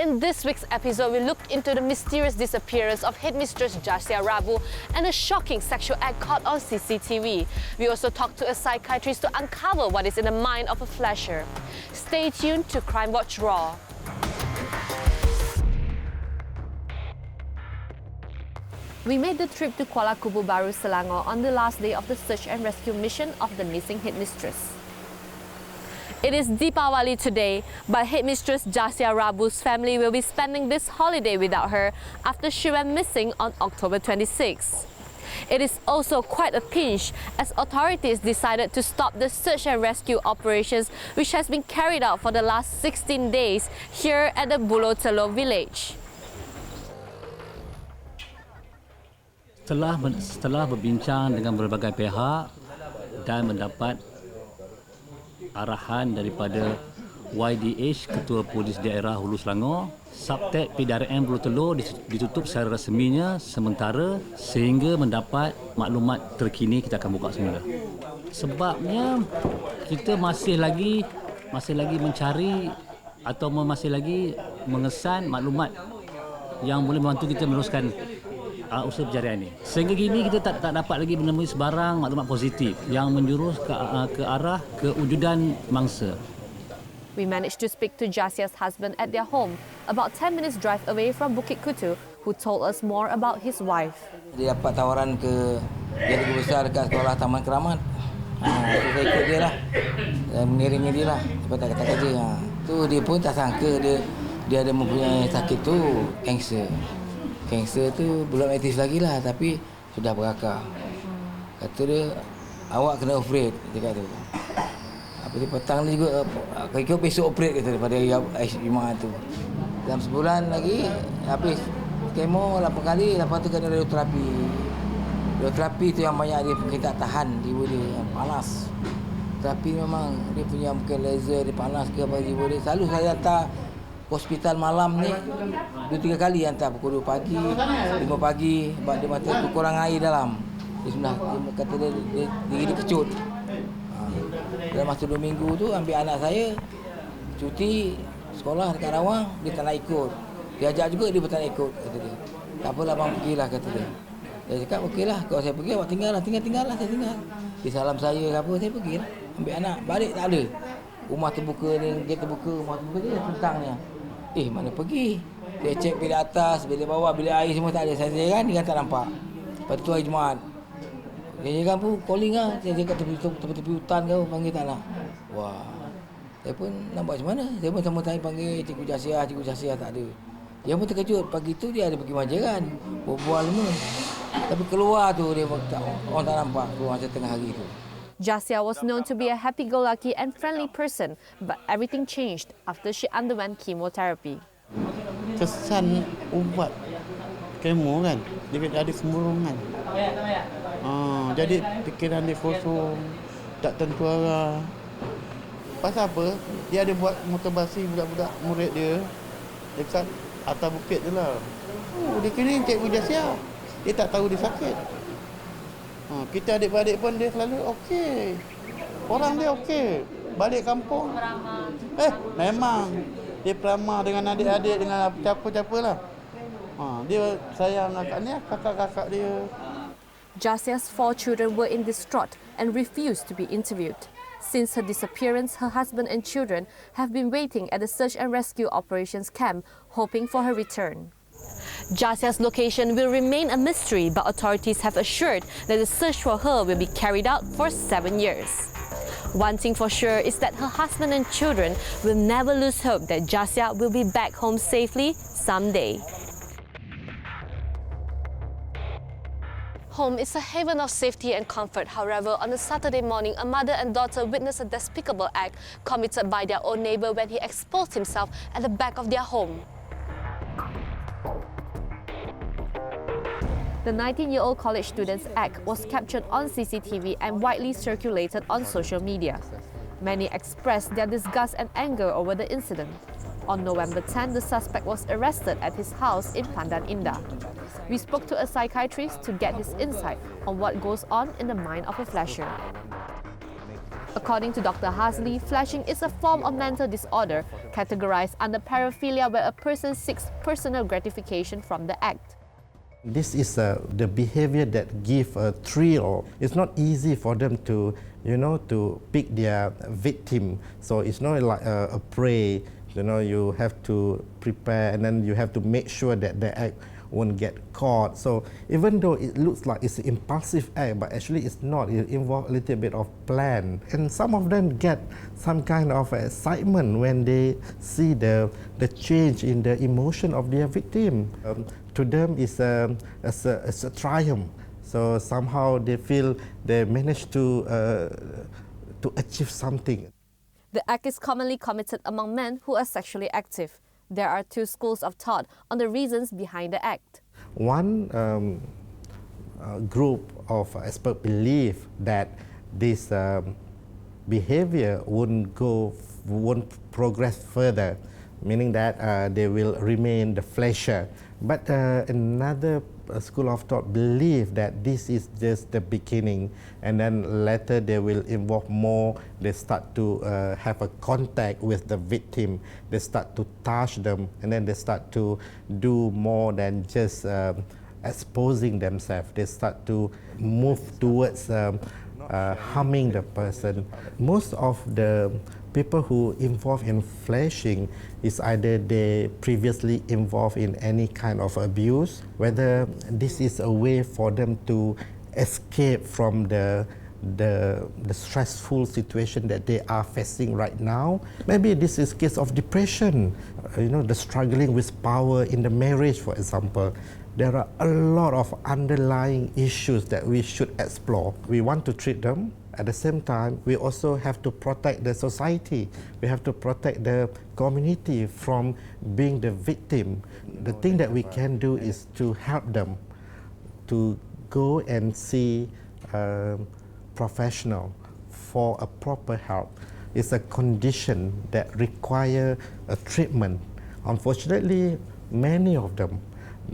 In this week's episode, we looked into the mysterious disappearance of Headmistress Jashiah Rabu and a shocking sexual act caught on CCTV. We also talked to a psychiatrist to uncover what is in the mind of a flasher. Stay tuned to Crime Watch Raw. We made the trip to Kuala Kubu Baru, Selangor on the last day of the search and rescue mission of the missing Headmistress. It is Deepawali today, but Headmistress Jashiah Rabu's family will be spending this holiday without her after she went missing on October 26. It is also quite a pinch as authorities decided to stop the search and rescue operations which has been carried out for the last 16 days here at the Buloh Telur village. Setelah berbincang dengan berbagai pihak dan mendapat arahan daripada YDH, Ketua Polis Daerah Hulu Selangor, Subtek PDRM Buloh Telur ditutup secara resminya sementara sehingga mendapat maklumat terkini. Kita akan buka semula. Sebabnya kita masih lagi mencari atau masih lagi mengesan maklumat yang boleh membantu kita meneruskan usaha pencarian ini. Sehingga kini kita tak dapat lagi menemui sebarang maklumat positif yang menjurus ke arah kewujudan mangsa. We managed to speak to Jashiah's husband at their home, about 10 minutes drive away from Bukit Kutu, who told us more about his wife. Dia dapat tawaran dia lebih besar dekat sekolah Taman Keramat. Saya ikut dia lah. Saya mengiringi dia lah sampai tak kata kerja. Tu dia pun tak sangka dia ada mempunyai sakit tu, kanser. Kanser tu belum aktif lagi lah, tapi sudah berakar. Kata dia, awak kena operate, dia kata. Apa dia petang ni juga, kira besok operate kata daripada Jumaat tu. Dalam sebulan lagi, habis kemo 8 kali, lepas tu kena radioterapi. Radioterapi tu yang banyak dia tak tahan jiwa dia, yang panas. Tapi memang dia punya mungkin laser, dia panas ke apa jiwa dia. Selalu saya hantar hospital malam ni 2-3 kali hantar pukul 2 pagi, 5 pagi, sebab dia mata tu kurang air dalam. Dia kata dia kecut. Dalam masa 2 minggu tu ambil anak saya cuti sekolah dekat Rawang, dia tak nak ikut. Dia ajak juga, dia pun tak nak ikut, kata dia. Tak apalah bang, pergilah, kata dia. Dia cakap okeylah, kalau saya pergi awak tinggal lah, saya tinggal. Dia salam saya ke apa, saya pergilah. Ambil anak, balik tak ada. Rumah terbuka ni, gate terbuka, rumah terbuka dia tentang ni. Mana pergi? Saya cek bilik atas, bilik bawah, bilik air semua tak ada. Saya kan, dia tak nampak. Lepas tu hari Jumaat. Dia kan pun calling lah. Saya cakap tepi hutan ke, panggil tak nak. Wah. Saya pun nak buat macam mana? Saya pun sama tanya panggil Cikgu Jashiah tak ada. Dia pun terkejut. Pagi tu dia ada pergi Majeran. Berbual semua. Tapi keluar tu dia orang tak nampak. Keluar macam tengah hari tu. Jashiah was known to be a happy-go-lucky and friendly person, but everything changed after she underwent chemotherapy. Kesan ubat kemo kan, dia ada kemurungan. Jadi fikiran dia kosong, tak tentu arah. Pasal apa? Dia ada buat motivasi budak-budak murid dia dekat atas bukit tu lah. Dia kira Cikgu Jashiah. Dia tak tahu dia sakit. Kita adik-beradik pun dia selalu okey. Orang dia okey. Balik kampung. Memang. Dia peramah dengan adik-adik, dengan siapa-siapa lah. Dia sayang kakak-kakak dia. Jashiah's 4 children were in distraught and refused to be interviewed. Since her disappearance, her husband and children have been waiting at the search and rescue operations camp, hoping for her return. Jashiah's location will remain a mystery, but authorities have assured that the search for her will be carried out for 7 years. One thing for sure is that her husband and children will never lose hope that Jashiah will be back home safely someday. Home is a haven of safety and comfort. However, on a Saturday morning, a mother and daughter witnessed a despicable act committed by their own neighbour when he exposed himself at the back of their home. The 19-year-old college student's act was captured on CCTV and widely circulated on social media. Many expressed their disgust and anger over the incident. On November 10, the suspect was arrested at his house in Pandan Indah. We spoke to a psychiatrist to get his insight on what goes on in the mind of a flasher. According to Dr. Hasley, flashing is a form of mental disorder categorized under paraphilia where a person seeks personal gratification from the act. This is the behavior that gives a thrill. It's not easy for them to, to pick their victim. So it's not like a prey. You have to prepare and then you have to make sure that the act won't get caught. So even though it looks like it's an impulsive act, but actually it's not. It involves a little bit of plan. And some of them get some kind of excitement when they see the change in the emotion of their victim. To them, it's a triumph. So somehow they feel they managed to achieve something. The act is commonly committed among men who are sexually active. There are two schools of thought on the reasons behind the act. One group of experts believe that this behavior won't progress further, meaning that they will remain the flesher. But another school of thought believe that this is just the beginning, and then later they will involve more. They start to have a contact with the victim. They start to touch them, and then they start to do more than just exposing themselves. They start to move towards harming the person. Most of the people who involved in flashing is either they previously involved in any kind of abuse, whether this is a way for them to escape from the stressful situation that they are facing right now. Maybe this is a case of depression, the struggling with power in the marriage, for example. There are a lot of underlying issues that we should explore. We want to treat them. At the same time, we also have to protect the society. We have to protect the community from being the victim. The thing that we can do is to help them to go and see a professional for a proper help. It's a condition that requires a treatment. Unfortunately, many of them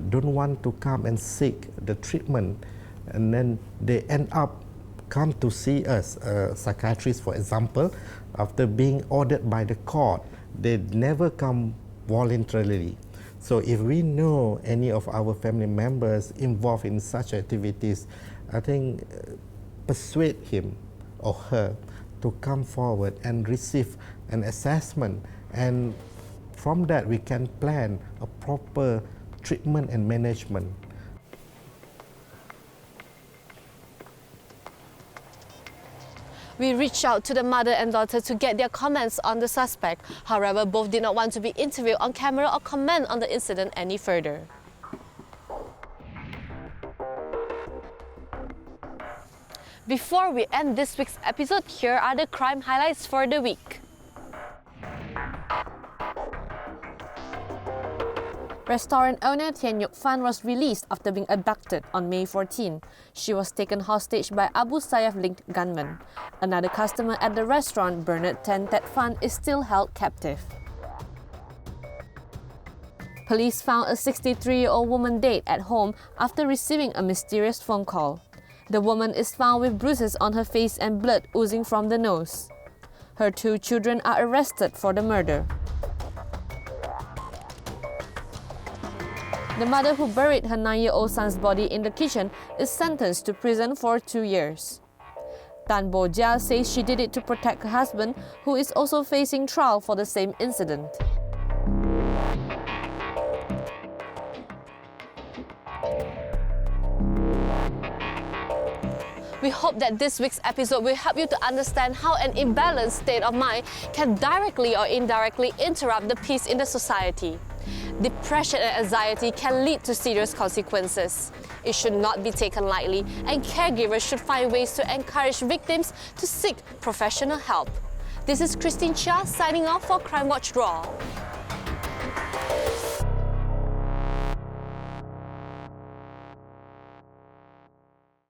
don't want to come and seek the treatment, and then they end up come to see us, psychiatrists, for example, after being ordered by the court. They never come voluntarily. So if we know any of our family members involved in such activities, I think persuade him or her to come forward and receive an assessment, and from that we can plan a proper treatment and management. We reached out to the mother and daughter to get their comments on the suspect. However, both did not want to be interviewed on camera or comment on the incident any further. Before we end this week's episode, here are the crime highlights for the week. Restaurant owner Tian Yuk Fan was released after being abducted on May 14. She was taken hostage by Abu Sayyaf-linked gunmen. Another customer at the restaurant, Bernard Tan Tet Fan, is still held captive. Police found a 63-year-old woman dead at home after receiving a mysterious phone call. The woman is found with bruises on her face and blood oozing from the nose. Her two children are arrested for the murder. The mother who buried her 9-year-old son's body in the kitchen is sentenced to prison for 2 years. Tan Bo Jia says she did it to protect her husband, who is also facing trial for the same incident. We hope that this week's episode will help you to understand how an imbalanced state of mind can directly or indirectly interrupt the peace in the society. Depression and anxiety can lead to serious consequences. It should not be taken lightly, and caregivers should find ways to encourage victims to seek professional help. This is Christine Chia signing off for Crime Watch Raw.